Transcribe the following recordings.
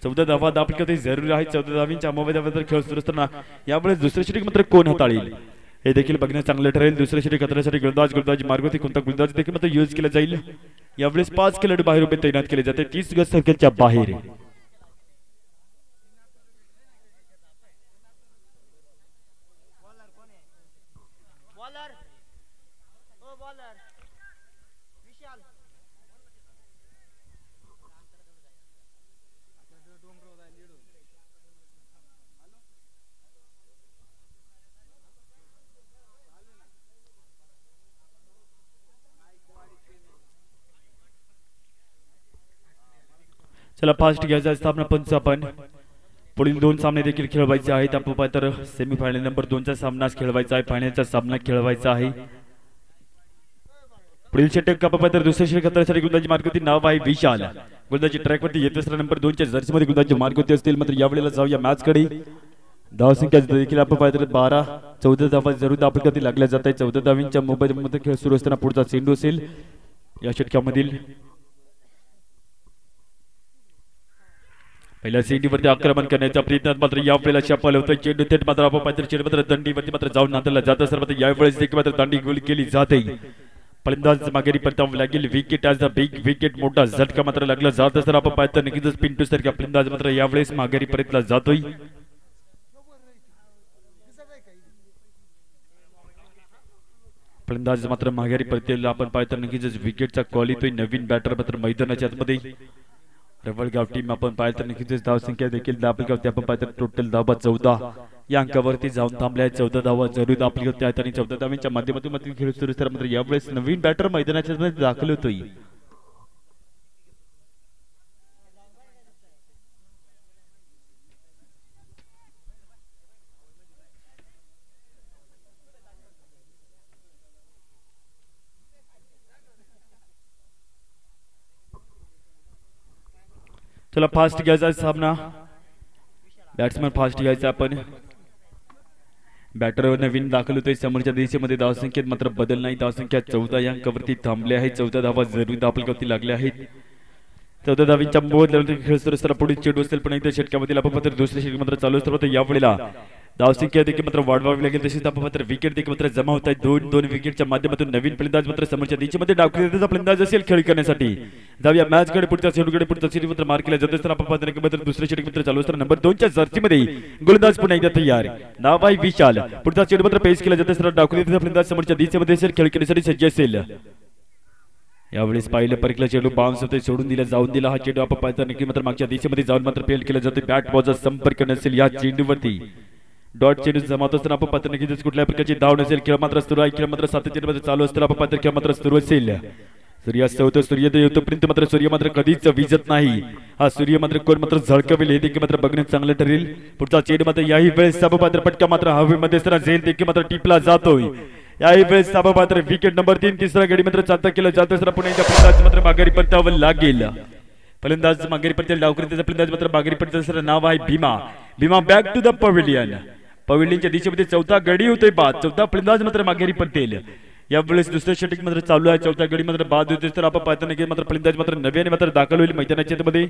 14 धावा दाखल करणे जरुरी आहे. 14 धावांच्या मोबाईलवर खेळ सुरू असताना यावेळेस दुसरे षटक मात्र कोण हाताळेल हे देखील बघणे चांगले ठरेल. दुसरे षटक हाताळण्यासाठी गोलंदाज मार्गावरती कोणता गोलंदाज देखील मात्र यूज केला जाईल. यावेळेस 5 खेळाडू बाहेर उभे तैनात केले जाते 30 गज सर्कलच्या बाहेर. चला फास्ट घ्यायचा स्थापना पंच आपण पुढील 2 सामने देखील खेळवायचे आहेत. आपण तर सेमीफायनल नंबर 2 चा सामना खेळवायचा आहे. फायनलचा सामना खेळवायचा आहे. पुढील षटक आपण तर दुसरे षटक हाताळण्यासाठी गोलंदाजी मार्गावरती नाव आहे विशाल. गोलंदाजी ट्रॅक वरती येत असताना नंबर 2 च्या जर्सी मध्ये गोलंदाजी मार्गावरती असतील. मात्र यावेळेला जाऊया मॅच कडे. धावसंख्या देखील आपण पाहतो 12 14 धावा जरूर दाखल करती लागल्या जात आहे. 14 धावांच्या मोबाईल मध्ये खेळ सुरू असताना पुढचा चेंडू असेल या षटकामधील पहिल्या सेंटीवरती आक्रमण करण्याचा प्रयत्न मात्र यावेळेला सफल होतोय. चेंडू थेट मात्र आपण पाहतो चेंडू मात्र दंडीवरती मात्र जाऊन नांदला जात असताना मात्र यावेळेस देखील मात्र दांडी गोल केली जाते. फलंदाज माघारी परतावं लागेल. Wicket as the big wicket मोठा झटका मात्र लागला जात असताना आपण पाहतो नक्कीच पिंटू सारखा फलंदाज मात्र यावेळेस माघारी परतला जातोय. फलंदाज मात्र माघारी परतलेला आपण पाहतो नक्कीच विकेटचा कॉल येतोय. नवीन बॅटर मात्र मैदानाच्या आतमध्ये रवळगाव टीम आपण पाहिलं तर नक्कीच धावसंख्या देखील दाखल करते. आपण पाहिलं टोटल धावा 14 या अंकावरती जाऊन थांबल्या. 14 धावा जरूर दाखल करते आहेत आणि 14 धावांच्या माध्यमातून खेळ सुरू असताना मात्र यावेळेस नवीन बॅटर मैदानाच्या आतमध्ये दाखल होतोय. चला फास्ट घ्यायचा सामना. बॅट्समॅन फास्ट घ्यायचा आपण. बॅटर नवीन दाखल होतोय. समोरच्या दिशेमध्ये धावसंख्येत मात्र बदल नाही. धावसंख्या 14 या अंकावरती थांबले आहे. 14 धावा जरूर दाखल करती लागल्या आहेत. 14 धावांच्या मोबाईल खेळ सुरू असताना पुढे चेंडू असेल पण एकदा षटकामधील आपण मात्र दुसरे षटक मात्र चालू असताना यावेळेला धावसंख्या देखील मात्र वाढवावी लागेल. तसेच आपण मात्र विकेट देखील मात्र जमा होत आहेत. 2 विकेटच्या माध्यमातून नवीन फलंदाज मात्र समोरच्या दिशेमध्ये डावखुरीचा फलंदाज असेल खेळ करण्यासाठी. जाऊया मॅच कडे. पुढच्या चेंडूकडे पुढचा चेंडू मात्र मार केला जात असताना आपण पाहतो मात्र दुसरे षटक मात्र चालू असताना नंबर 2 च्या जर्सीमध्ये गोलंदाज पुन्हा एकदा तयार. नाव आहे विशाल. पुढचा चेंडू मात्र पेश केला जात असताना डावखुरीचा फलंदाज समोरच्या दिशेमध्ये असेल खेळ करण्यासाठी सज्ज असेल. यावेळेस पाहिलं परकला चेंडू बाउन्स होते सोडून दिला जाऊन दिला. हा चेंडू आपण पाहतो नक्की मात्र मागच्या दिशेमध्ये जाऊन मात्र फेल केला जातो. बॅट बॉलचा संपर्क नसेल या चेंडूवरती. डॉट चेंडू जमावत असताना आपण पाहतो नक्की कुठल्या प्रकारची धाव नसेल. खेळ मात्र सुरू आहे. खेळ मात्र सातत्याने चालू असताना आपण पाहतो खेळ मात्र सुरू असेल. सूर्यास्त होतो सूर्योदय होतोपर्यंत मात्र सूर्य मात्र कधीच विजत नाही. हा सूर्य मात्र कोण मात्र झळकवेल हे देखील मात्र बघणे चांगलं ठरेल. पुढचा चेंडू मात्र याही वेळेस मात्र पटका मात्र हवेमध्ये असताना झेल देखील मात्र टिपला जातोय. याही वेळेस मात्र विकेट नंबर 3 तिसरा गडी मात्र चालता केला जात असताना पुणे फलंदाज मात्र माघारी परतावं लागेल. फलंदाज माघारी परतेल. डावखुरीचा फलंदाज मात्र माघारी परत असताना नाव आहे Bhima. Bhima back to the pavilion. पवेलियनच्या दिशेमध्ये 4था गडी होतोय बाद. 4था फलंदाज मात्र माघारी परतेल. यावेळेस दुसरे षटक मात्र चालू आहे. 4था गडी मात्र बाद होते तर आपण पाहताना की मात्र फलंदाज मात्र नव्याने मात्र दाखल होईल मैदानाच्या मध्ये.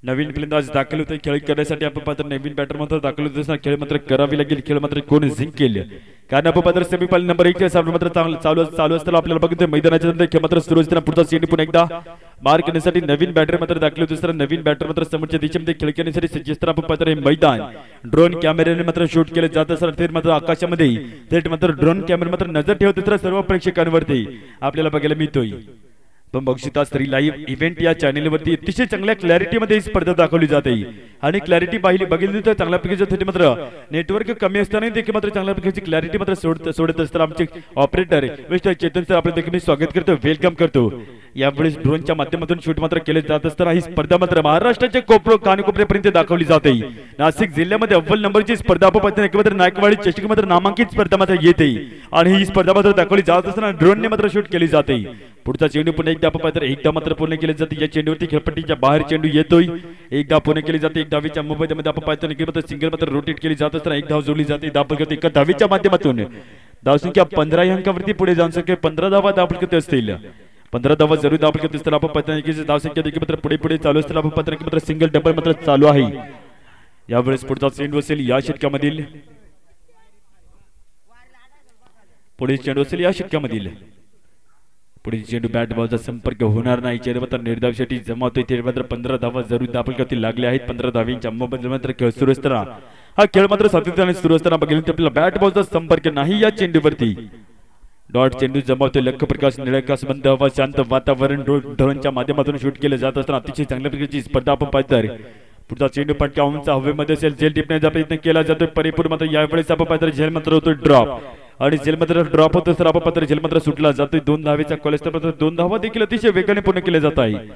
नवीन फलंदाज दाखल होते खेळ करण्यासाठी. आपण पाहतो नवीन बॅटर मात्र दाखल होत असताना खेळ मात्र करावी लागेल. खेळ मात्र कोण जिंकेल कारण आपण पाहतो सेमीफायनल नंबर 1 च्या सामना मात्र चालू असताना आपल्याला बघतो मैदानाच्या नंतर खेळ मात्र सुरू असताना पुढचा चेंडू पुन्हा एकदा मार करण्यासाठी नवीन बॅटर मात्र दाखल होत असताना नवीन बॅटर मात्र समोरच्या दिशेमध्ये खेळ करण्यासाठी सज्ज असताना आपण पाहतो हे मैदान ड्रोन कॅमेऱ्याने मात्र शूट केले जात असताना थेट मात्र आकाशामध्ये थेट मात्र ड्रोन कॅमेरा मात्र नजर ठेवत असताना सर्व प्रेक्षकांवरती आपल्याला बघायला मिळतोय. बघशिता स्त्री लाईव्ह इव्हेंट या चॅनलवरती अतिशय चांगल्या क्लॅरिटीमध्ये स्पर्धा दाखवली जाते आणि क्लॅरिटी बघितली तर चांगल्या प्रकारचे मात्र नेटवर्क कमी असताना देखील मात्र चांगल्या प्रकारची क्लॅरिटी मात्र सोडत असताना आमचे ऑपरेटर मिस्टर चेतन सर आपले देखील मी स्वागत करतो वेलकम करतो. यावेळेस ड्रोनच्या माध्यमातून शूट मात्र केले जात असताना ही स्पर्धा मात्र महाराष्ट्राच्या कानकोपऱ्यापर्यंत दाखवली जाते. नाशिक जिल्ह्यामध्ये अव्वल नंबरची स्पर्धा मात्र नायकवाडी चषक मात्र नामांकित स्पर्धा मात्र येते आणि ही स्पर्धा मात्र दाखवली जात असताना ड्रोनने मात्र शूट केली जाते. पुढचा चेंडू पुन्हा एकदा मात्र पूर्ण केले जाते. या चेंडूवरती खेळपट्टीच्या बाहेर चेंडू येतोय. एकदा पूर्ण केली जाते. एक धावीच्या मोबाईलमध्ये आपण पाहतो की मात्र सिंगल मात्र रोटेट केली जात असताना एक धाव जोडली जाते. दाखल करते एका धावीच्या माध्यमातून धावसंख्या 15 अंकावरती पुढे जाऊन 15 धावा दाखल करते असतील. 15 धावा जरूर दाखल करत असताना आपण पाहताना की धावसंख्या देखील मात्र पुढे पुढे चालू असताना आपण पाहताना की मात्र सिंगल डबल मात्र चालू आहे। यावेळेस पुढचा चेंडू असेल या षटकामधील, पुढील चेंडू असेल या षटकामधील, पुढील चेंडू बॅट बॉलचा संपर्क होणार नाही। चेंडू मात्र निर्धावसाठी जमावतोय ते मात्र 15 धावा जरूर दाखल करतील लागले आहेत। 15 धावांच्या अंमलबजावणी मात्र खेळ सुरू असताना हा खेळ मात्र सातत्याने सुरू असताना बघितलं तर आपल्याला बॅट बॉलचा संपर्क नाही या चेंडूवरती। डॉट चेंडू जमावतोय लखप्रकाश निळकाश बंद हवा शांत वातावरण ड्रोनच्या माध्यमातून शूट केलं जात असताना अतिशय चांगल्या प्रकारची स्पर्धा आपण पाहतोय। पुढचा चेंडू पटका उंच हवेमध्ये असेल, झेल टिपण्याचा प्रयत्न केला जातोय परिपूर्ण मात्र यावेळेस आपण पाहतोय झेल मात्र होतोय ड्रॉप आणि झेल मात्र ड्रॉप होतो तर आपण पाहतोय झेल मात्र सुटला जातोय। 2 धावेचा कॉलेज मात्र 2 धावा देखील अतिशय वेगाने पूर्ण केले जात आहे।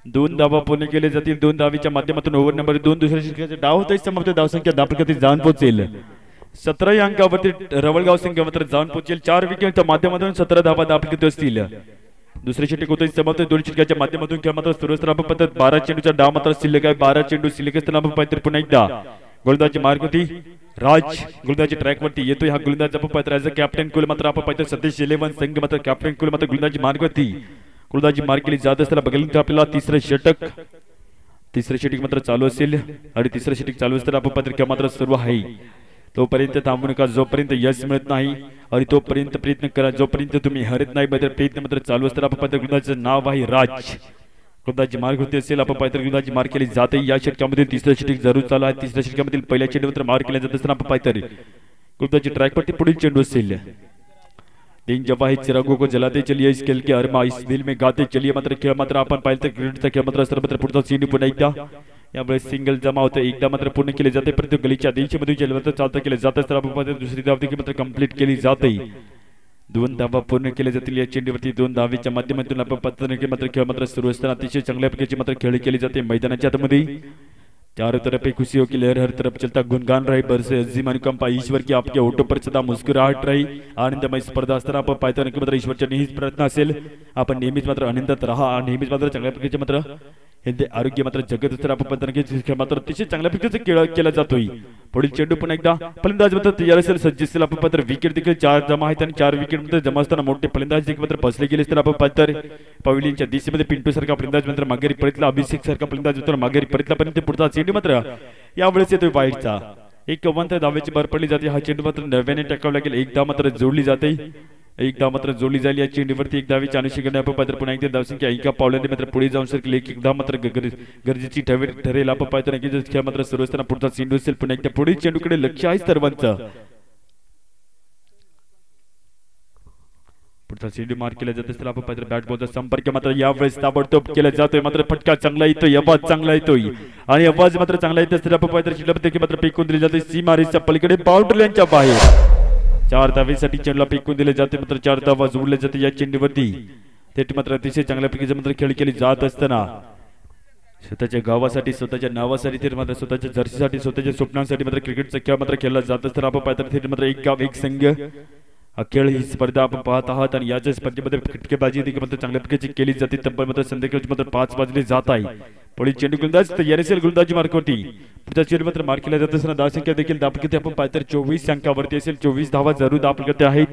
2 धावा पूर्ण केले जातील। 2 धावीच्या माध्यमातून ओव्हर नंबर 2 दुसऱ्या षटकाचे डाव होतोय। समाप्त धावसंख्या दापकती जाऊन पोहोचेल 17 या अंकावरती रवळगाव संघ मात्र जाऊन पोहोचेल। 4 विकेटच्या माध्यमातून 17 धावा दापकती असतील। दुसरे षटक होतोय समाप्त 2 षटकाच्या माध्यमातून खेळ मात्र सुरू असताना आपण पाहतोय 12 चेंडूचा डाव मात्र शिल्लक आहे। 12 चेंडू शिल्लक असताना आपण पाहतोय पुन्हा एकदा गोलंदाजी मार्ग होती राज गोलंदाजी ट्रॅक वरती येतोय। हा गोलंदाज आपण पाहतोय ॲज अ कॅप्टन कुल मात्र आपण पाहतोय सतीश 11 संघ मात्र कॅप्टन कुल मात्र गोलंदाजी मार्ग वरती गोलंदाजी मार्ग केली जात असताना बघितलं तर आपल्याला तिसरं षटक मात्र चालू असेल आणि तिसरं षटक चालू असताना आपण पाहतोय खेळ मात्र सुरू आहे। तोपर्यंत थांबू नका जोपर्यंत यश मिळत नाही आणि तोपर्यंत प्रयत्न करा जोपर्यंत तुम्ही हरत नाही। मात्र प्रयत्न मात्र चालू असताना आपण पाहतोय गोलंदाजीचं नाव आहे राज गोलंदाजी मार्ग होती असेल आपण पाहतोय गोलंदाजी मार्ग केली जाते। या षटकामध्ये तिसरं षटक जरूर चालू आहे। तिसऱ्या षटकामधील पहिल्या चेंडू मात्र मार्ग केला जात असताना आपण पाहतोय गोलंदाजी ट्रॅक वरती पुढील चेंडू असेल। तीन जवाही चिरागों को जलाते चलिए इस खेल के अरमा इस दिल में गाते चलिए मात्र खेळ मात्र आपण पाहिलं तर क्रिकेटचा खेळ मात्र सर्वत्र पुढचा चेंडू पुन्हा एकदा यामुळे सिंगल जमा होते एकदा मात्र पूर्ण केले जाते परंतु गलीच्या दिशेमध्ये चेंडूवर चालता केले जाते तर आपण दुसरी धाव देखील मात्र कंप्लीट केली जाते। 2 धावा पूर्ण केले जातील या चेंडूवरती। 2 धावेच्या माध्यमातून आपण पाहतो की मात्र खेळ मात्र सुरू असताना अतिशय चांगल्या प्रकारची मात्र खेळ केली जाते मैदानाच्या आतमध्ये। चारों तरफ एक खुशियों की लहर हर तरफ चलता गुनगान रहे बरसे अजीम अनुकंपा ईश्वर की आपके होठों पर सदा मुस्कुराहट रही। आनंदमय स्पर्धा असताना आपण पाहतो की मात्र ईश्वरच्या नेहमीच प्रार्थना असेल आपण नेहमीच मात्र आनंदात राहा नेहमीच मात्र चांगल्या प्रकारचे मात्र हे आरोग्य मात्र जगत असताना आपण पाहतो की मात्र अतिशय चांगल्या प्रकारचे केला जातोय। पुढील चेंडू पुन्हा एकदा फलंदाज मात्र तयार असेल सज्ज असेल आपण पाहतो विकेट देखील 4 जमा आहेत आणि 4 विकेट मध्ये जमा असताना मोठे फलंदाज देखील मात्र फसले गेले तर आपण पाहतो पवेलियनच्या दिशेमध्ये पिंटू सारखा फलंदाज मात्र माघारी परतला अभिषेक सारखा फलंदाज मात्र माघारी परतला पर्यंत पुढचा चेंडू मात्र यावेळेस येतोय वाईटचा। एक कवंत धावेची भर पडली जाते। हा चेंडू मात्र नव्याने टाकावा लागेल। एक धाव मात्र जोडली जाते एक धाव मात्र जोडली जाईल या चेंडूवरती। एक धावेच्या अनुषंगाने आपण पाहतो पुन्हा एकदा धावसंख्या एका पावलाने मात्र पुढे जाऊन सरकली। एक धाव मात्र गरजेची ठरेल आपण पाहतो की खेळ मात्र सुरू असताना पुढचा चेंडू असेल पुन्हा एकदा पुढील चेंडूकडे लक्ष आहे सर्वांचं। पुढचा चेंडू मार केला जात असताना आपण पाहतो बॅट बॉलचा संपर्क मात्र यावेळेस ताबडतोब केला जातोय मात्र फटका चांगला येतोय आवाज चांगला येतोय आणि आवाज मात्र चांगला येत असताना आपण पाहतो चिल्लर मात्र फेकून दिली जाते सीमारेषेच्या पलीकडे बाउंड्री लाईनच्या बाहेर। 4 धावेसाठी चेंडूला फेकून दिले जाते मात्र 4 धावा जोडले जाते या चेंडूवरती। थेट मात्र अतिशय चांगल्या प्रकारचे मात्र खेळ केली जात असताना स्वतःच्या गावासाठी स्वतःच्या नावासाठी तर मात्र स्वतःच्या जर्सीसाठी स्वतःच्या स्वप्नांसाठी मात्र क्रिकेटचा खेळ मात्र खेळला जात असताना आपण पाहतो थेट मात्र एक गाव एक संघ अखेळ ही स्पर्धा आपण पाहत आहात आणि याच्या स्पर्धेमध्ये फटकेबाजी देखील मात्र चांगल्या प्रकारची केली जाते। तब्बल मात्र संध्याकाळची मात्र 5 वाजले जात आहे। पुढील चेंडू गोलंदाज तयार असेल गोलंदाजी मार्कवरती पुढचा चेंडू मात्र मार केला जात असताना धावसंख्या देखील दापकते आपण पाहतो 24 अंकावरती असेल। 24 धावा जरूर दापकते आहेत।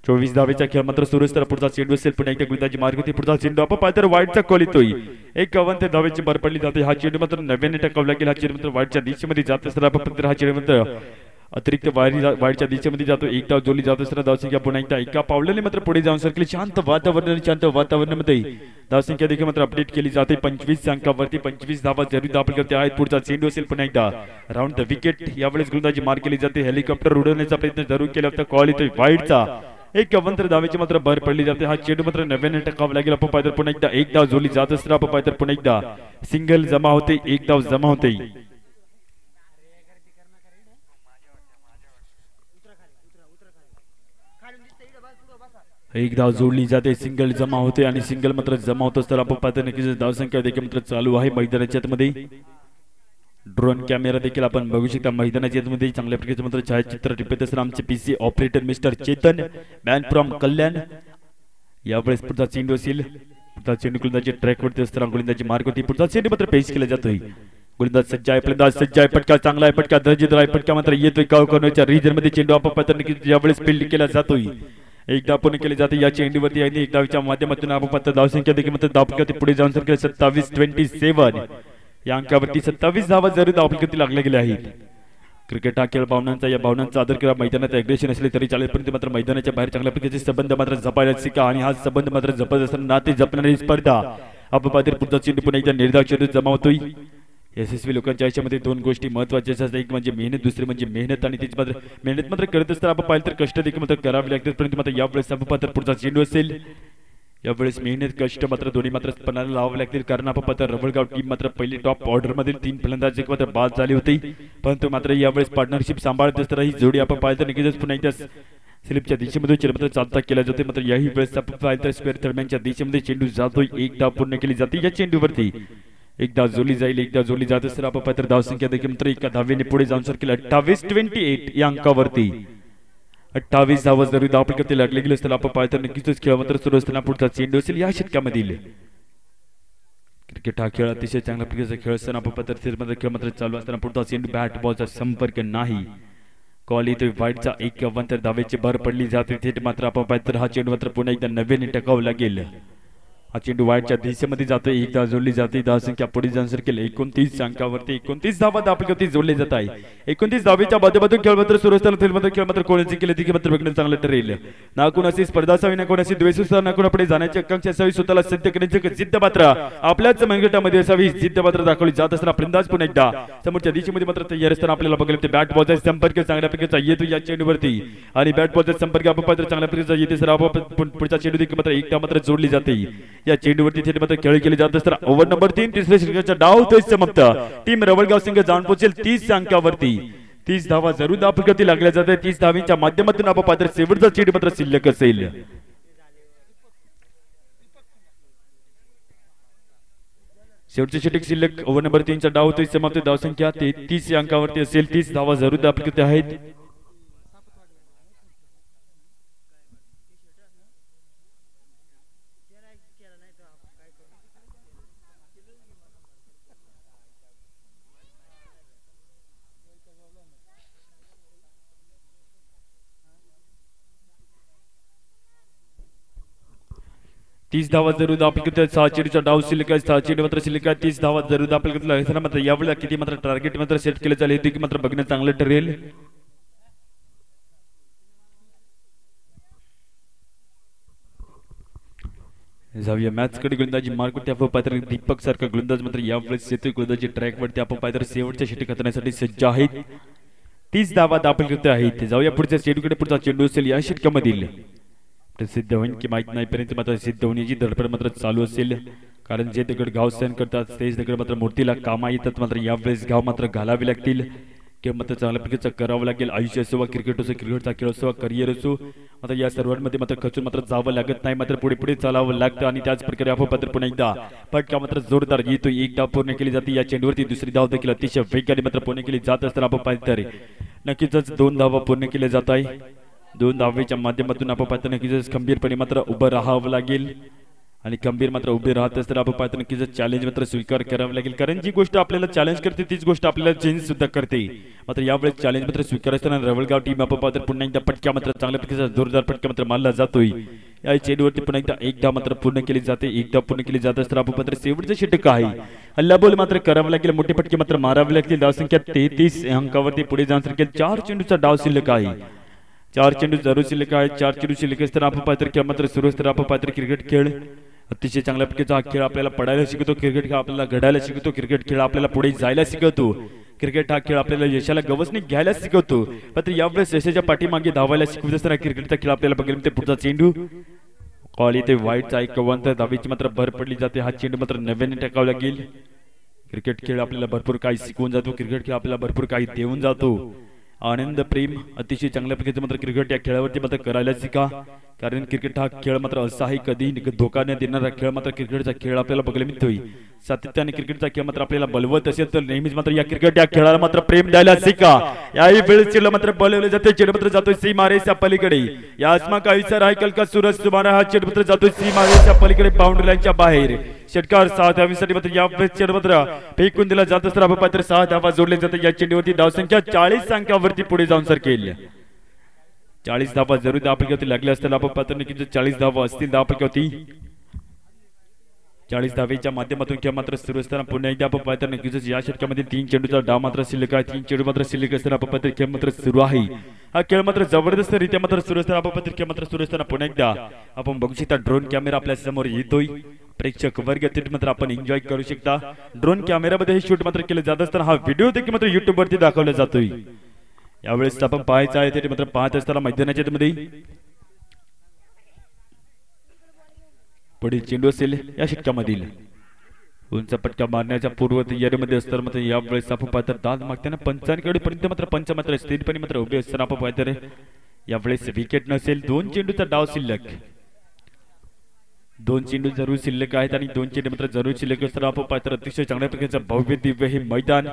24 धावेचा खेळ मात्र सुरू असताना पुढचा चेंडू असेल पुन्हा एकदा गोलंदाजी मार्कवरती पुढचा चेंडू आपण पाहतो वाईटचा कॉल येतोय। एक 51 धावेची भर पडली जाते। हा चेंडू मात्र नव्याने टाकावा लागेल। हा चेंडू मात्र वाईटच्या दिशेमध्ये जात असताना आपण पाहतो हा चेंडू मात्र अतिरिक्त वाईटच्या दिशेमध्ये जातो। एक धाव जोडली जात असताना धावसंख्या पुन्हा एकदा एका पावलाने मात्र पुढे जाऊन सरकली। शांत वातावरणामध्ये धावसंख्या देखील मात्र अपडेट केली जाते। 25 अंकावरती 25 धावा जरूर दाखल करते आहेत। पुढचा चेंडू असेल पुन्हा एकदा राऊंड द विकेट यावेळेस गोलंदाजी मार केली जाते। हेलिकॉप्टर उडवण्याचा प्रयत्न जरूर केला होता कॉल येतोय वाईटचा। एक 51 धावेची मात्र भर पडली जाते। हा चेंडू मात्र नव्याने टाकावा लागेल आपण पाहतो पुन्हा एकदा एक धाव जोडली जात असताना आपण पाहतो पुन्हा एकदा सिंगल जमा होते एक धाव जमा होते। एक धाव जोडली जाते सिंगल जमा होते आणि सिंगल मात्र जमा होत असताना आपण पाहतो नक्कीच धावसंख्या देखील मात्र चालू आहे मैदानाच्या आतमध्ये। ड्रोन कॅमेरा देखील आपण बघू शकता मैदानाच्या आतमध्ये चांगल्या प्रकारचे मात्र छायाचित्र टिपत असताना आमचे PC operator mister Chetan man from Kalyan. यावेळेस पुढचा चेंडू असेल पुढचा चेंडू गोलंदाजी ट्रॅक वरती असताना गोलंदाजी मार्क होती पुढचा चेंडू मात्र पेश केला जातोय। गोलंदाज सज्ज आहे फलंदाज सज्ज आहे फटका चांगला आहे फटका दर्जेदार आहे फटका मात्र येतोय गावकरच्या रीजन मध्ये चेंडू आपण पाहतो नक्कीच यावेळेस फील्ड केला जातोय। एकदा पूर्ण केली जाते या चेंडूवरती आणि एक धावेच्या माध्यमातून आपण पाहतो धावसंख्या देखील मात्र धावपलकावरती पुढे जाऊन सरकेल 27-27 या अंकावरती 27 धावा जरूर धावपलकावरती लागल्या गेल्या आहेत. क्रिकेट हा खेळ भावनांचा, या भावनांचा आदर करा. मैदानात अग्रेशन असले तरी चालेल, परंतु मात्र मैदानाच्या बाहेर चांगल्या प्रकारचे संबंध मात्र जपायला शिका आणि हा संबंध मात्र जपत असताना नाते जपणारी स्पर्धा आपण पाहतो. पुढचा चेंडू पुन्हा एकदा निर्धाव जमावतोय. यशस्वी लोकांच्या आयुष्यामध्ये दोन गोष्टी महत्त्वाच्या असतात, एक म्हणजे मेहनत, दुसरी म्हणजे मेहनत. आणि तीच मात्र मेहनत मात्र करत असताना आपण पाहिलं तर कष्ट देखील मात्र करावे लागतात, परंतु मात्र यावेळेस आपण पाहतो पुढचा चेंडू असेल. यावेळेस मेहनत कष्ट मात्र दोन्ही मात्र पणाला लावावे लागतील, कारण आपण पाहतो रवळगाव टीम मात्र पहिली टॉप ऑर्डर मधील 3 फलंदाज मात्र बाद झाली होती, परंतु मात्र यावेळेस पार्टनरशिप सांभाळत असताना ही जोडी आपण पाहिलं तर नक्कीच पुन्हा एकदा स्लिपच्या दिशेमध्ये चेंडू चालता केला जाते. मात्र याही वेळेस आपण पाहिलं तर स्क्वेअर दरम्यानच्या दिशेमध्ये चेंडू जातोय. एकदा पूर्ण केली जाते या चेंडूवरती, एकदा जोडली जाईल, एकदा जोडली जात असताना आपण पाहिलं तर धावसंख्या देखील मात्र एका धावेने पुढे जाऊन सरकेल 28-28 या अंकावरती. 28 धावा जरूर धावपलकावरती लागले गेले असताना आपण पाहिलं तर नक्कीच खेळ मात्र सुरू असताना पुढचा चेंडू असेल या षटकामधील. क्रिकेट हा खेळ अतिशय चांगल्या प्रकारचा खेळ असताना आपण पाहिलं खेळ मात्र चालू असताना पुढचा चेंडू बॅट बॉलचा संपर्क नाही. कॉल येतोय वाईटचा 51 तर धावेची भर पडली जाते. थेट मात्र आपण पाहिलं तर हा चेंडू मात्र पुन्हा एकदा नव्याने टकावं लागेल. हा चेंडू वाईटच्या दिशेमध्ये जातोय, एकदा जोडली जाते. धावसंख्या पुढे जाऊन सरकेल 29 अंकावरती. 29 धावा धावपलकावरती जोडले जात आहे. 29 धावेच्या माध्यमातून खेळ मात्र सुरू असताना खेळ मात्र कोणाची केले देखील मात्र बघणं चांगलं ठरेल. ना कोणाची स्पर्धा असावी, ना कोणाची द्वेष असावी, ना कोणापुढे जाण्याची आकांक्षा असावी, स्वतःला सिद्ध करण्याची जिद्द मात्र आपल्याच मनगटामध्ये असावी. जिद्द मात्र दाखवली जात असताना फलंदाज पुन्हा एकदा समोरच्या दिशेमध्ये मात्र तयार असताना आपल्याला बघायला ते बॅट बॉलचा संपर्क चांगल्या प्रकारचा येतो या चेंडूवरती आणि बॅट बॉलचा संपर्क आपण पात्र चांगल्या प्रकारचा येते. सर आपण पुढचा चेंडू देखील मात्र एकदा मात्र जोडली जाते या चेंडूवरती. थेट मात्र खेळ केले जात असताना ओव्हर नंबर 3 तिसऱ्या षटकाचा डाव तो समाप्त. टीम रवळगाव संघ जाऊन पोहोचेल 30 अंकावरती. 30 धावा जरूर धावपलकावरती लागल्या जातात. 30 धावांच्या माध्यमातून आपण पात्र शेवटचा चेंडू मात्र शिल्लक असेल. शेवटचे षटक शिल्लक ओव्हर नंबर 3 चा डाव तो समाप्त. धावसंख्या 33 अंकावरती असेल. 30 धावा जरूर धावपलकावरती आहेत. तीस धावा जरूर धावपलकावरती. 6 चेंडूचा डाव शिल्लक आहे. 6 चेंडू मात्र शिल्लक आहे. 30 धावा जरूर धावपलकावरती. मात्र यावेळेला किती मात्र टार्गेट मात्र सेट केले जाईल हे मात्र बघणं चांगलं ठरेल. जाऊया मॅच कडे. गोलंदाजी मार्कवरती आपण पात्र दीपक सारखा गोलंदाज मात्र यावेळेस येतोय. गोलंदाजी ट्रॅक वरती आपण पात्र शेवटच्या षटक हाताळण्यासाठी सज्ज आहेत. 30 धावा धावपलकावरती आहेत. जाऊया पुढच्या चेंडूकडे. पुढचा चेंडू असेल या षटकामधील. सिद्ध होईल की माहित नाही, परंतु मात्र सिद्ध होण्याची धडपड मात्र चालू असेल, कारण जे दगड गाव सहन करतात तेच दगड मात्र मूर्तीला कामा येतात. मात्र यावेळेस गाव मात्र घालावे लागतील किंवा मात्र चांगल्या प्रकारचं करावं लागेल. आयुष्य असो वा क्रिकेट असो, क्रिकेटचा खेळ असो वा करिअर असो, मात्र या सर्वांमध्ये मात्र खचून मात्र जावं लागत नाही. मात्र पुढे पुढे चालावं लागतं आणि त्याच प्रकारे आपण पात्र पुन्हा एकदा फटका मात्र जोरदार येतो. एक धाव पूर्ण केली जाते या चेंडूवरती. दुसरी धाव देखील अतिशय वेगाने मात्र पूर्ण केली जात असताना आपण पाहिलं तर नक्कीच 2 धावा पूर्ण केल्या जात आहे. 2 धावेच्या माध्यमातून आपण पाहतो नक्कीच खंबीरपणे मात्र उभं राहावं लागेल आणि खंबीर मात्र उभे राहत असताना आपण पाहतो नक्कीच चॅलेंज मात्र स्वीकार करावं लागेल, कारण जी गोष्ट आपल्याला चॅलेंज करते तीच गोष्ट आपल्याला चेंज सुद्धा करते. मात्र यावेळेस चॅलेंज मात्र स्वीकार असताना रवळगाव टीम आपण पाहतो पुन्हा एकदा फटका मात्र चांगल्या प्रकारचा जोरदार फटका मात्र मारला जातोय. या चेंडूवरती पुन्हा एकदा मात्र पूर्ण केली जाते. एकदा पूर्ण केली जात असताना आपण पात्र शेवटचं षटक आहे. हल्लाबोल मात्र करावं लागेल. मोठे फटके मात्र मारावे लागतील. धावसंख्या 33 अंकावरती पुढे जाऊन सरकेल. 4 चेंडूचा डाव शिल्लक आहे. 4 चेंडू जरूर शिल्लक आहे. 4 चेंडू शिल्लक असताना आपण पात्र खेळ मात्र सुरू असताना आपण पात्र क्रिकेट खेळ अतिशय चांगल्या प्रकारचा खेळ आपल्याला पडायला शिकवतो. क्रिकेट खेळ आपल्याला घडायला शिकवतो. क्रिकेट खेळ आपल्याला पुढे जायला शिकवतो. क्रिकेट हा खेळ आपल्याला यशाला गवसणी घ्यायला शिकवतो. मात्र यावेळेस यशाच्या पाठीमागे धावायला शिकवत असताना क्रिकेटचा खेळ आपल्याला बघायला मिळते. पुढचा चेंडू कॉल येते वाईटचा. 51 धावेची मात्र भर पडली जाते. हा चेंडू मात्र नव्याने टाकावा लागेल. क्रिकेट खेळ आपल्याला भरपूर काही शिकवून जातो. क्रिकेट खेळ आपल्याला भरपूर काही देऊन जातो. आनंद प्रेम अतिशय चांगल्या प्रकारचे मात्र क्रिकेट या खेळावरती मात्र करायला शिका, कारण क्रिकेट हा खेळ मात्र असा आहे कधी धोका न देणारा खेळ. मात्र क्रिकेटचा खेळ आपल्याला बघायला मिळतोय. सातत्याने क्रिकेटचा खेळ मात्र आपल्याला बलवत असेल तर नेहमीच मात्र या क्रिकेट या खेळाला मात्र प्रेम द्यायला शिका. याही वेळेस चेंडू मात्र बोलवले जाते. चेंडू मात्र जातोय सीमारेषा पलीकडे. या आसमा का विचार आहे कल का सूरज तुम्हारा. हा चेंडू मात्र जातोय सीमारेषा पलीकडे बाउंड्री लाईनच्या बाहेर. षटकार 6 धावांसाठी मात्र या वेळेस चेंडू मात्र फेकून दिला जात असताना मात्र 6 धावा जोडले जाते. या चेंडूवरती धावसंख्या 40 अंकावरती पुढे जाऊन सरकेल. 40 धावा जरूर धावपैकी लागल्या असतील आपण पाहतो नक्कीच 40 धावा असतील धावपैकी 40 धावेच्या माध्यमातून खेळ मात्र सुरू असताना पुन्हा एकदा आपण पाहतो नक्कीच या षटकामध्ये 3 चेंडूचा डाव मात्र शिल्लक आहे 3 चेंडू मात्र शिल्लक असताना आपण पाहतो खेळ मात्र सुरू आहे हा खेळ मात्र जबरदस्त रीत्या मात्र सुरू असताना आपण पाहतो खेळ मात्र सुरू असताना पुन्हा एकदा आपण बघू शकता ड्रोन कॅमेरा आपल्या समोर येतोय प्रेक्षक वर्ग थेट मात्र आपण एन्जॉय करू शकता ड्रोन कॅमेरामध्ये हे शूट मात्र केलं जात असताना हा व्हिडिओ देखील मात्र YouTube वरती दाखवला जातोय यावेळेस आपण पाहायचं आहे ते मात्र पाहत असताना मैदानाच्या मध्ये पुढील चेंडू असेल या षटकामधील उंच पटका मारण्याच्या पूर्व तयारीमध्ये असताना मात्र यावेळेस आपण पाहतो दाद मागताना पंचांकडे पर्यंत मात्र पंच मात्र स्थिरपणे मात्र उभे असताना आपण पाहतो यावेळेस विकेट नसेल 2 चेंडूचा डाव शिल्लक 2 चेंडू जरूर शिल्लक आहेत आणि 2 चेंडू मात्र जरूर शिल्लक असताना आपण पाहतो अतिशय चांगल्या प्रकारचं भव्य दिव्य हे मैदान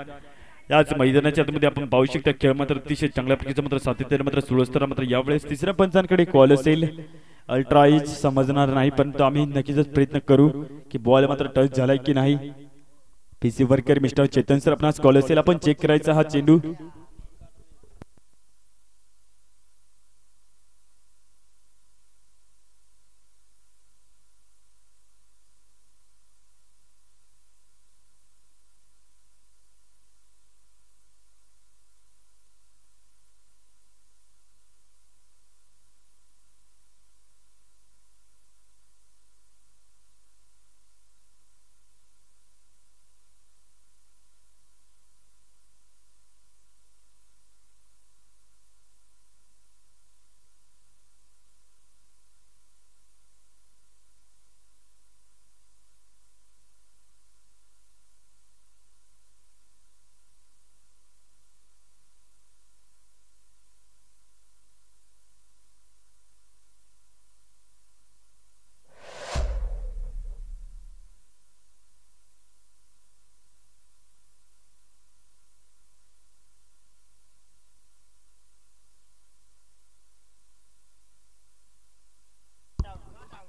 याच मैदानाच्या आतमध्ये आपण पाहू शकता खेळ मात्र अतिशय चांगल्या प्रकारचं मात्र सातत्याने मात्र सुरू असताना मात्र यावेळेस तिसऱ्या पंचांकडे कॉल असेल अल्ट्रा एज समजणार नाही परंतु आम्ही नक्कीच प्रयत्न करू की बॉल मात्र टच झालाय की नाही PC worker mister Chetan sir आपणास कॉल असेल आपण चेक करायचा हा चेंडू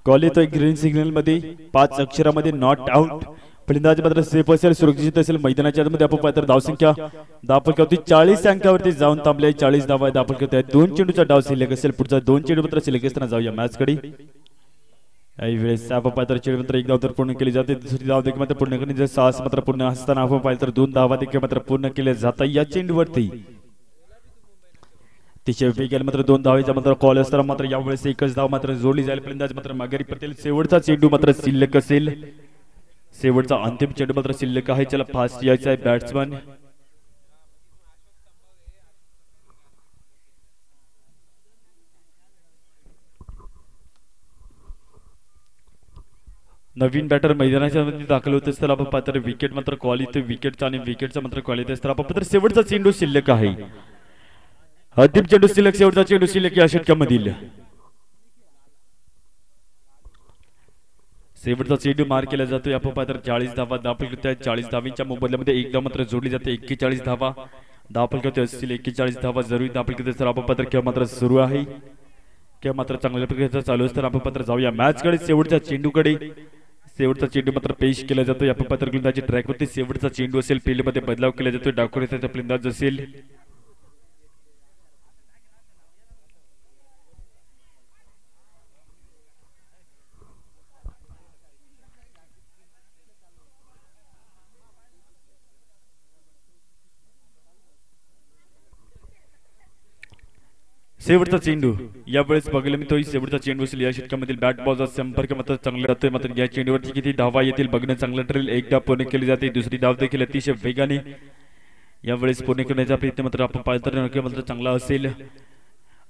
कॉल येतोय ग्रीन सिग्नल मध्ये 5 अक्षरामध्ये नॉट आउट फलंदाज मात्र सेफ असेल सुरक्षित असेल मैदानाच्या आतमध्ये आपण पाहतो धावसंख्या धावपैकी 40 अंकावरती जाऊन थांबले 40 धावा धावपैकी 2 चेंडूचा डाव शिल्लक असेल पुढचा 2 चेंडू मात्र शिल्लक असताना जाऊया मॅच कडे काही वेळेस आपण पाहतो चेंडू मात्र एक धाव तर पूर्ण केली जाते दुसरी धाव देखील मात्र पूर्ण करणे जर 6 मात्र पूर्ण असताना आपण पाहिलं तर 2 धावा देखील मात्र पूर्ण केल्या जातात या चेंडूवरती तिचे वेगेल मात्र 2 धावेचा मात्र कॉल असताना मात्र यावेळेस एकच धाव मात्र जोडली जाईल फलंदाज मात्र माघारी पडतील शेवटचा चेंडू मात्र शिल्लक असेल शेवटचा अंतिम चेंडू मात्र शिल्लक आहे चला फास्ट यायचा आहे बॅट्समन नवीन बॅटर मैदानाच्या मध्ये दाखल होत असताना आपण पाहतो विकेट मात्र कॉल इथे विकेटचा आणि विकेटचा मात्र कॉल येत असताना आपण पाहतो शेवटचा चेंडू शिल्लक आहे अंतिम चेंडू शिल्लक शेवटचा चेंडू शिल्लक या षटकामधील शेवटचा चेंडू मार केला जातो आपण पाहतो 40 धावा दाखल करत आहेत 40 धावींच्या मोबदल्यामध्ये एक धाव मात्र जोडली जाते 41 धावा दाखल करते असतील 41 धावा जरूर दाखल करते तर आपण पाहतो खेळ मात्र सुरू आहे खेळ मात्र चांगल्या प्रकारचा चालू असताना आपण पाहतो जाऊया मॅच कडे शेवटच्या चेंडूकडे शेवटचा चेंडू मात्र पेश केला जातो या आपण पाहतो फलंदाजी ट्रॅकवरती शेवटचा चेंडू असेल फील्ड मध्ये बदलाव केला जातो डाकोरेचा फलंदाज असेल शेवटचा चेंडू यावेळेस बघायला मिळतोय शेवटचा चेंडू असेल या षटकामधील बॅट बॉलचा संपर्क मात्र चांगला राहतोय मात्र या चेंडूवरती किती धावा येतील बघणं चांगलं ठरेल एक धाव पूर्ण केली जाते दुसरी धाव देखील अतिशय वेगाने यावेळेस पूर्ण करण्याचा प्रयत्न मात्र आपण पाहतो मात्र चांगला असेल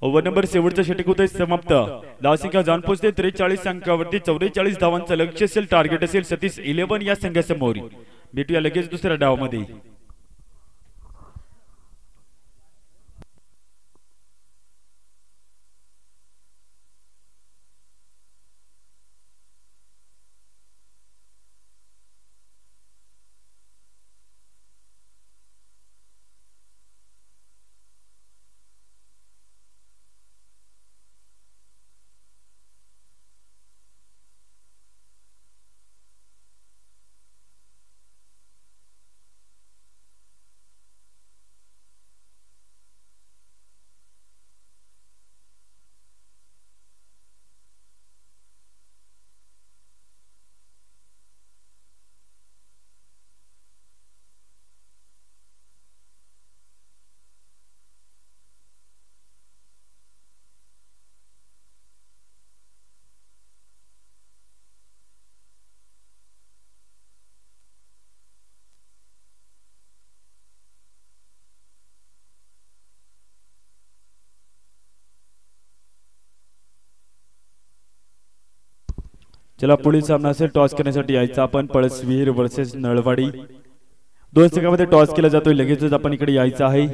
ओव्हर नंबर शेवटचा षटक होतोय समाप्त धावसंख्या जाऊन पोहोचते 43 अंकावरती 44 धावांचं लक्ष्य असेल टार्गेट असेल सतीश 11 या संघासमोर भेटूया लगेच दुसऱ्या डावामध्ये चला पुढील सामना असेल टॉस करण्यासाठी यायचा आपण पळसवीर वर्सेस नळवाडी. 2 सेकंदामध्ये टॉस केला जातोय. लगेचच आपण इकडे यायचं आहे.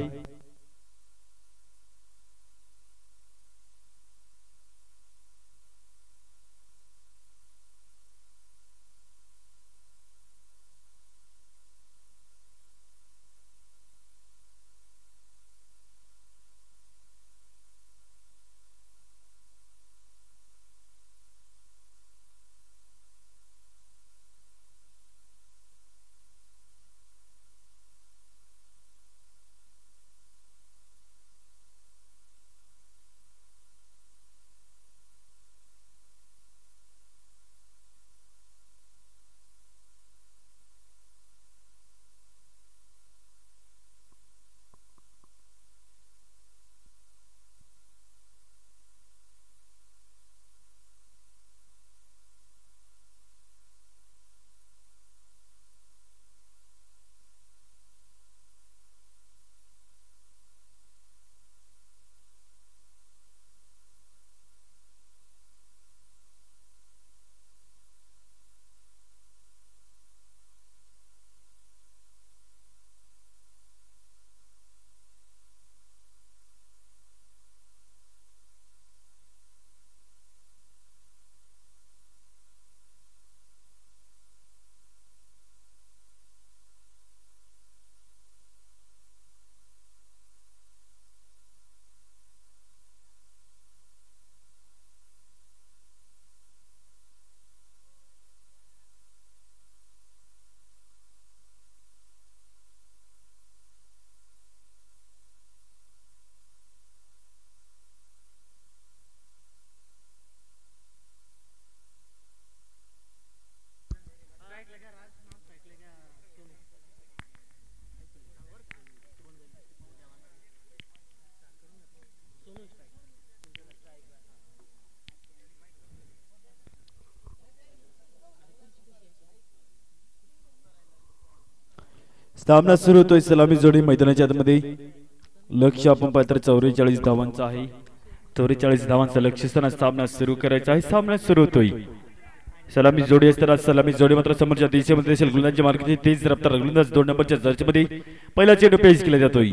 सामना सुरू होतोय सलामी जोडी मैदानाच्या आतमध्ये. लक्ष आपण पाहतो 44 धावांचा आहे. 44 धावांचा लक्ष असताना सामना सुरू करायचा आहे. सामना सुरू होतोय. सलामी जोडी असताना सलामी जोडी मात्र समोरच्या दिशेमध्ये असेल. गोलंदाजी मार्गाची तेज रफ्तार गोलंदाज 2 नंबरच्या जर्सीमध्ये पहिला चेंडू पेश केला जातोय.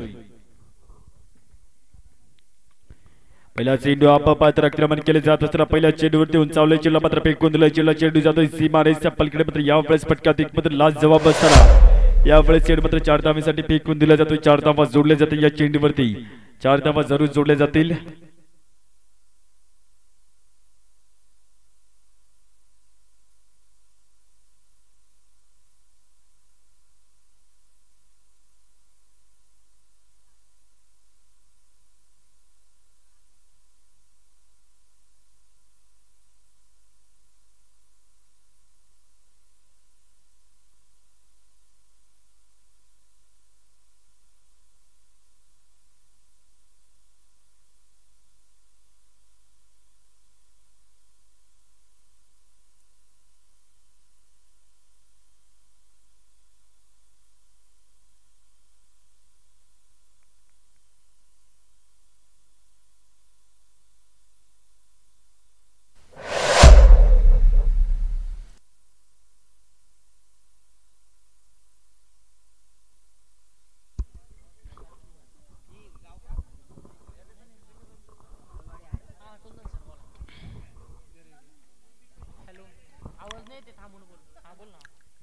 पहिला चेंडू आपापात आक्रमण केले जात असताना पहिल्या चेंडूवरती उंचावले चेंडू मात्र फेकून दिला. चेंडू जातोय सीमा रेसच्या पलीकडे मात्र यावेळेस फटका मात्र लास्ट जबाब असताना यावेळेस चेंडू मात्र 4 धावांसाठी फेकून दिला जातोय. 4 धावा जोडल्या जातील या चेंडूवरती. 4 धावा जरूर जोडल्या जातील.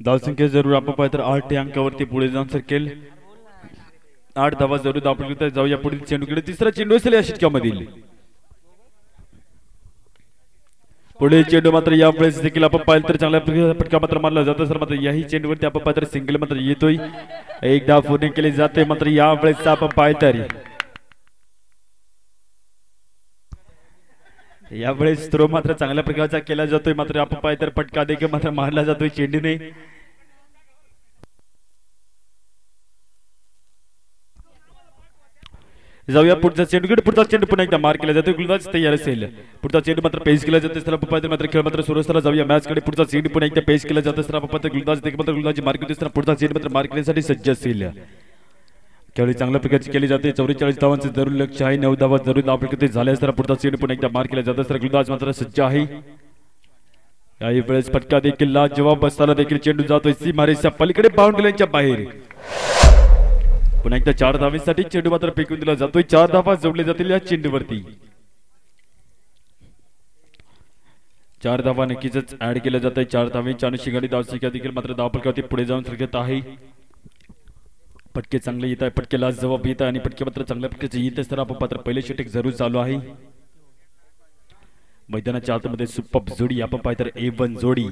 धावसंख्या जरूर आपण पाहिजे 8 अंकावरती पुढे जाऊन सरकेल. 8 धावा जरूर दाखल जाऊया पुढील चेंडूकडे. तिसरा चेंडू असेल या षटकामधील. पुढे चेंडू मात्र यावेळेस देखील आपण पाहिलं तर चांगला फटका मात्र मारला जातो सर. मात्र याही चेंडूवरती आपण पाहिलं तर सिंगल मात्र येतोय. एक धाव पूर्ण केली जाते. मात्र यावेळेस आपण पाहिलं तर यावेळेस थ्रो मात्र चांगल्या प्रकारचा केला जातोय. मात्र आपण पाहिलं तर फटका देखील मात्र मारला जातोय चेंडूने. जाऊया पुढचा चेंडूकडे. पुढचा चेंडू पुन्हा एकदा मार केला जातो. गोलंदाज तयार असेल. पुढचा चेंडू मात्र पेश केला जातो. तर आपण मात्र खेळ मात्र सुरू असताना जाऊया मॅच कडे. पुढचा चेंडू पुन्हा एकदा पेश केला जातो. तर आपण गोलंदाज देखील मात्र गोलंदाजी मार्क होते असताना पुढचा चेंडू मात्र मार करण्यासाठी सज्ज असेल. खेळी चांगल्या प्रकारची केली जाते. 44 धावांचे जरूर लक्ष आहे. 9 धावा जरूर आपल्याकडे झाले असताना पुढचा चेंडू पुन्हा एकदा मार केला जातो. तर गोलंदाज मात्र सज्ज आहे. याही वेळेस फटका देखील लाजवाब बसताना देखील चेंडू जातोय सीमारेषेच्या पलीकडे बाउंड्री लाईनच्या बाहेर। पुन्हा एकदा 4 धावांसाठी चेंडू मात्र फेकून दिला जातोय। 4 धावा जोडले जातील या चेंडूवरती। 4 धावा नक्कीच ऍड केल्या जात आहे। 4 धावांच्या अनुषंगाने धावसंख्या देखील मात्र धावफलकावरती पुढे जाऊन सरकत आहे। फटके चांगले येत आहे, फटकेला जबाब येत आहे आणि फटके मात्र चांगल्या प्रकारचे येत असताना आपण मात्र पहिले षटक जरूर चालू आहे। मैदानाच्या आतमध्ये सुपर जोडी आपण पाहिजे तर A1 जोडी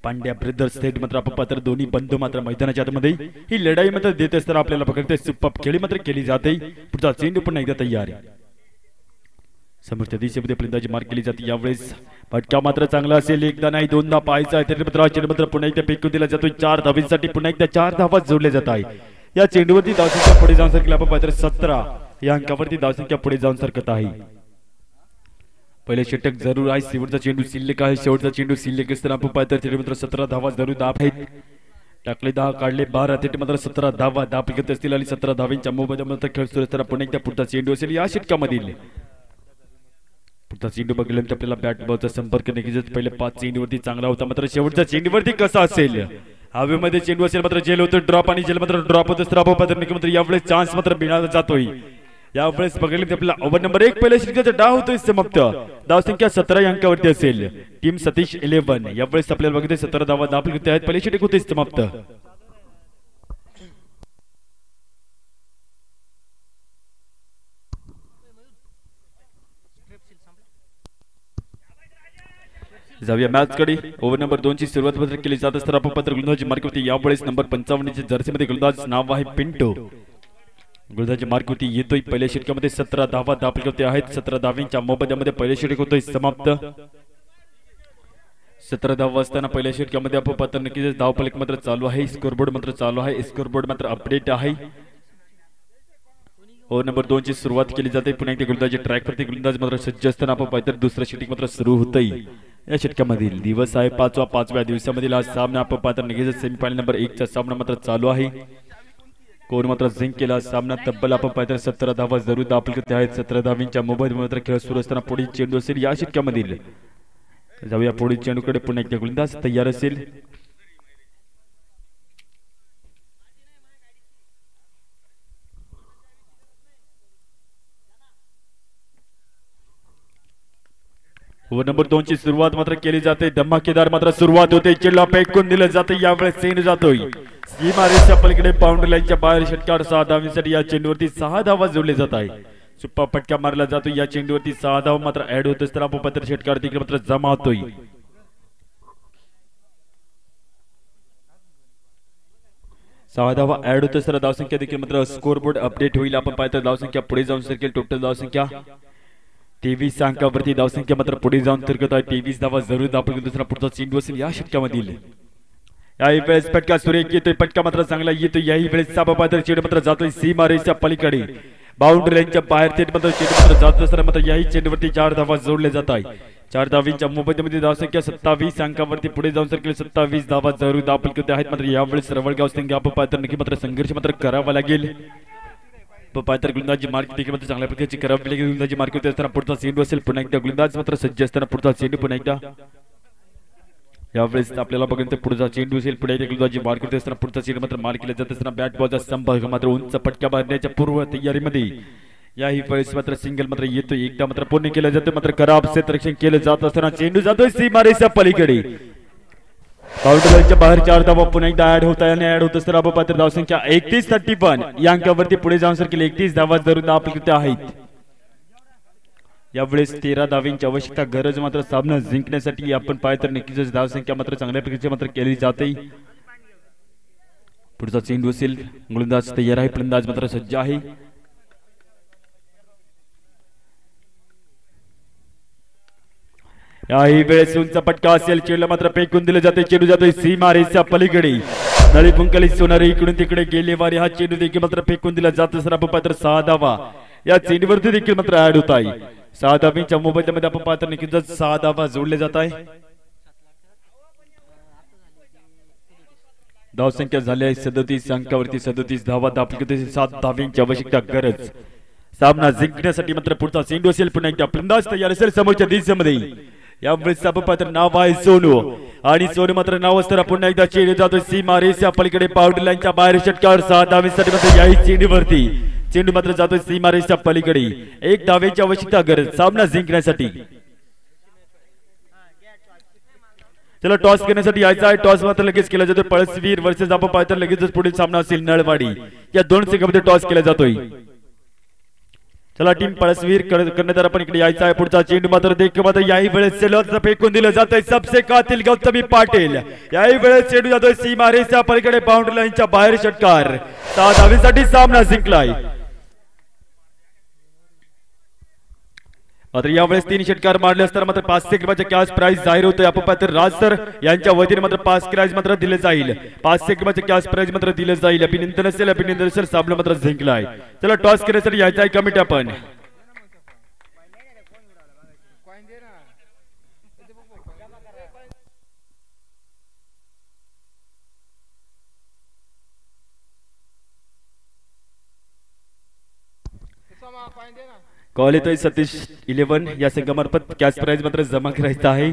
पांड्या ब्रदर्स थेट मात्र आपण पात्र दोन्ही बंधू मात्र मैदानाच्या आतमध्ये ही लढाई मात्र देत असताना आपल्याला बघते सुपर खेळी मात्र केली जाते। पुढचा चेंडू पुन्हा एकदा तयार आहे। समोरच्या दिशेमध्ये फलंदाजी मार केली जाते। यावेळेस फटका मात्र चांगला असेल, एकदा नाही दोनदा पाहायचा आहे। तरी चेंडू मात्र पुन्हा एकदा फेकून दिला जातोय। 4 धावांसाठी पुन्हा एकदा 4 धावा जोडले जात आहे। या चेंडूवरती धावसंख्या पुढे जाऊन सरकली आपण पाहिजे 17 या अंकावरती धावसंख्या पुढे जाऊन सरकत आहे। पहिले षटक जरूर आहे, शेवटचा चेंडू शिल्लक आहे। शेवटचा चेंडू शिल्लक असताना आपण पाहिजे चेंडू मात्र 17 धावा जरूर दाब आहेत। टाकले 10 काढले 12 थेट मात्र 17 धावा दाब घेत असतील आणि 17 धावांच्या मोबदल्यामध्ये खेळ सुरू असताना पुन्हा एकदा पुढचा चेंडू असेल या षटकामधील। पुढचा चेंडू बघितल्यानंतर आपल्याला बॅट बॉलचा संपर्क नक्कीच पहिले 5 चेंडूवरती चांगला होता, मात्र शेवटच्या चेंडूवरती कसा असेल? हवेमध्ये चेंडू असेल मात्र जेल होतं ड्रॉप आणि जेल मात्र ड्रॉप होत असताना आपण मात्र यावेळेस चान्स मात्र मिळाला जातोय। यावेळेस बघितलं आपल्याला ओव्हर नंबर 1 पहिल्या षटकाचा डाव होतोय समाप्त। धावसंख्या 17 या अंकावरती असेल। टीम सतीश 11 यावेळेस आपल्याला बघितलं 17 धावा दाखल करते आहेत। पहिल्या षटक होते समाप्त। जाऊया मॅच कडे। ओव्हर नंबर 2 ची सुरुवात मात्र केली जात असताना आपण पात्र गोलंदाजी मार्कवरती यावेळेस नंबर 55 च्या जर्सी मध्ये गोलंदाज नाव आहे पिंटो। गोलंदाजी मार्कवरती येतोय। पहिल्या षटकामध्ये 17 धावा दाखल करते आहेत। 17 धावांच्या मोबदल्यामध्ये पहिले षटक होतोय समाप्त। 17 धावा असताना पहिल्या षटकामध्ये आपण पात्र नक्कीच धावफलक मात्र चालू आहे। स्कोरबोर्ड मात्र चालू आहे। स्कोरबोर्ड मात्र अपडेट आहे। ओव्हर नंबर 2 ची सुरुवात केली जाते। पुन्हा एकदा गोलंदाजी ट्रॅक वरती गोलंदाज मात्र सज्ज असताना आपण पाहिजे तर दुसरं षटक मात्र सुरू होतंय। या षटकामधील दिवस आहे 5व्या दिवसामधील आज सामना आपण पाहता नक्कीच सेमीफायनल नंबर 1 चा सामना मात्र चालू आहे। कोण मात्र जिंकेला सामना तब्बल आपण पाहिजे 17 धावा जरूर दाखल करते आहेत। 17 धावांच्या मोबदल्यामध्ये मात्र खेळ सुरू असताना पुढील चेंडू असेल या षटकामधील। जाऊया पुढील चेंडूकडे। पुन्हा एकदा गोलंदाज तयार असेल। ओव्हर नंबर 2 ची सुरुवात मात्र केली जाते। धमाकेदार मात्र सुरुवात होते। चेंडूला फेकून दिलं जाते। यावेळेस चेंडू जातोय सीमारेषेच्या पलीकडे बाउंड्री लाईनच्या बाहेर। षटकार 6 धावांसाठी या चेंडूवरती 6 धावा जोडले जात आहे। सुप्पा फटका मारला जातो। या चेंडूवरती 6 धावा मात्र ऍड होत असताना आपण पात्र षटकार देखील मात्र जमा होतोय। सहा धावा ऍड होत असताना धावसंख्या देखील मात्र स्कोरबोर्ड अपडेट होईल। आपण पाहतो धावसंख्या पुढे जाऊन सरकेल। टोटल धावसंख्या 23 अंकावरती धावसंख्या मात्र पुढे जाऊन तरकत आहे। 23 धावा जरूर दाखल दुसरा पुढचा चेंडू असेल या षटकामधील। याही वेळेस फटका सुरेख येतोय। फटका मात्र चांगला येतोय। याही वेळेस साबापात्र चेंडू मात्र जातोय सीमारेषेच्या पलीकडे बाउंड्री लाईनच्या बाहेर। थेट मात्र चेंडू मात्र जात असताना मात्र याही चेंडूवरती 4 धावा जोडले जात आहे। 4 धावांच्या मोबदल्यामध्ये धावसंख्या 27 अंकावरती पुढे जाऊन सरकेल। 27 धावा जरूर दाखल करते आहेत। मात्र यावेळेस रवळगाव संघ आपण पाहता नक्की मात्र संघर्ष मात्र करावा लागेल। पात्र गोलंदाजी मार्क देखील मात्र चांगल्या प्रकारची करावी लागेल। गोलंदाजी मार्क होते असताना पुढचा चेंडू असेल। पुन्हा एकदा गोलंदाज मात्र सज्ज असताना पुढचा चेंडू पुन्हा एकदा। यावेळेस आपल्याला बघून पुढचा चेंडू असेल। पुढे गोलंदाजी मार्क होते असताना पुढचा चेंडू मात्र मार केला जात असताना बॅट बॉलचा संपर्क मात्र उंच फटका मारण्याच्या पूर्व तयारीमध्ये। याही वेळेस मात्र सिंगल मात्र येतोय। एकदा मात्र पूर्ण केलं जातं मात्र खराब क्षेत्ररक्षण केलं जात असताना चेंडू जातोय सीमारेषेच्या पलीकडे बाउंड्री लाईनच्या बाहेर। 4 धावा पुन्हा एकदा ऍड होत आहे आणि ऍड होत असताना आपण पात्र धावसंख्या 31-31 या अंकावरती पुढे जाऊन सरकेल। 31 धावा जरूर दाखल करते आहेत। यावेळेस 13 धावांची आवश्यकता गरज मात्र सामना जिंकण्यासाठी आपण पाहिजे तर नक्कीच धावसंख्या मात्र चांगल्या प्रकारची मात्र केली जाते। पुढचा चेंडू असेल। गोलंदाज तयार आहे। फलंदाज मात्र सज्ज आहे। याही वेळेस उंच फटका असेल। चेंडूला मात्र फेकून दिले जाते। चेंडू जातोय सीमारेषेच्या पलीकडे नळी पुंकली सोनारी इकडून तिकडे गेले वारे। हा चेंडू देखील मात्र फेकून दिला जात असताना आपण पात्र 6 धावा या चेंडूवरती देखील मात्र ऍड होत आहे। 6 धावांच्या मोबदल्यामध्ये आपण पात्र नक्कीच 6 धावा जोडले जात आहे। धावसंख्या झाली आहे 37 अंकावरती। 37 धावा दाखल करते। 7 धावांची आवश्यकता गरज सामना जिंकण्यासाठी मात्र पुढचा चेंडू असेल। पुन्हा एकदा फलंदाज तयार असेल समोरच्या दिशेमध्ये। यामुळे पात्र नाव आहे सोनू आणि सोनू मात्र नाव असताना पुन्हा एकदा चेंडू जातोय सीमा रेषा पलीकडे बाउंड्री लाईनच्या बाहेर षटकार 6 धावेसाठी मात्र याही चेंडूवरती चेंडू मात्र जातोय सीमा रेषा पलीकडे 1 धावेची आवश्यकता गरज सामना जिंकण्यासाठी। चला टॉस करण्यासाठी यायचा आहे टॉस मात्र लगेच केला जातो पळसवीर वर्सेस आपण पाहतो लगेचच पुढील सामना असेल नळवाडी या दोन संघांमध्ये टॉस केला जातोय। चला टीम पळसवीर कर्णधार आपण इकडे यायचा आहे पुढचा चेंडू मात्र देखील मात्र याही वेळेस सेलर फेकून दिलं जातंय सबसे कातिल गौतमी पाटील याही वेळेस चेंडू जातोय सीमा रेषा पलीकडे बाउंड्री लाईनच्या बाहेर षटकार 6 धावेसाठी सामना जिंकलाय। मात्र यावेळेस 3 षटकार मारले असताना मात्र 500 रुपयाचे कॅश प्राइज जाहीर होतोय आपण पाहतो राज सर यांच्या वतीने मात्र 5 प्राइज मात्र दिले जाईल 500 रुपयाचे कॅश प्राइज मात्र दिले जाईल अभिनंदन असेल सामना मात्र जिंकलाय। चला टॉस करण्यासाठी यायचा आहे कमिटी आपण कॉल येतोय सतीश 11 या संघामार्फत कॅश प्राइज मात्र जमा करायचा आहे।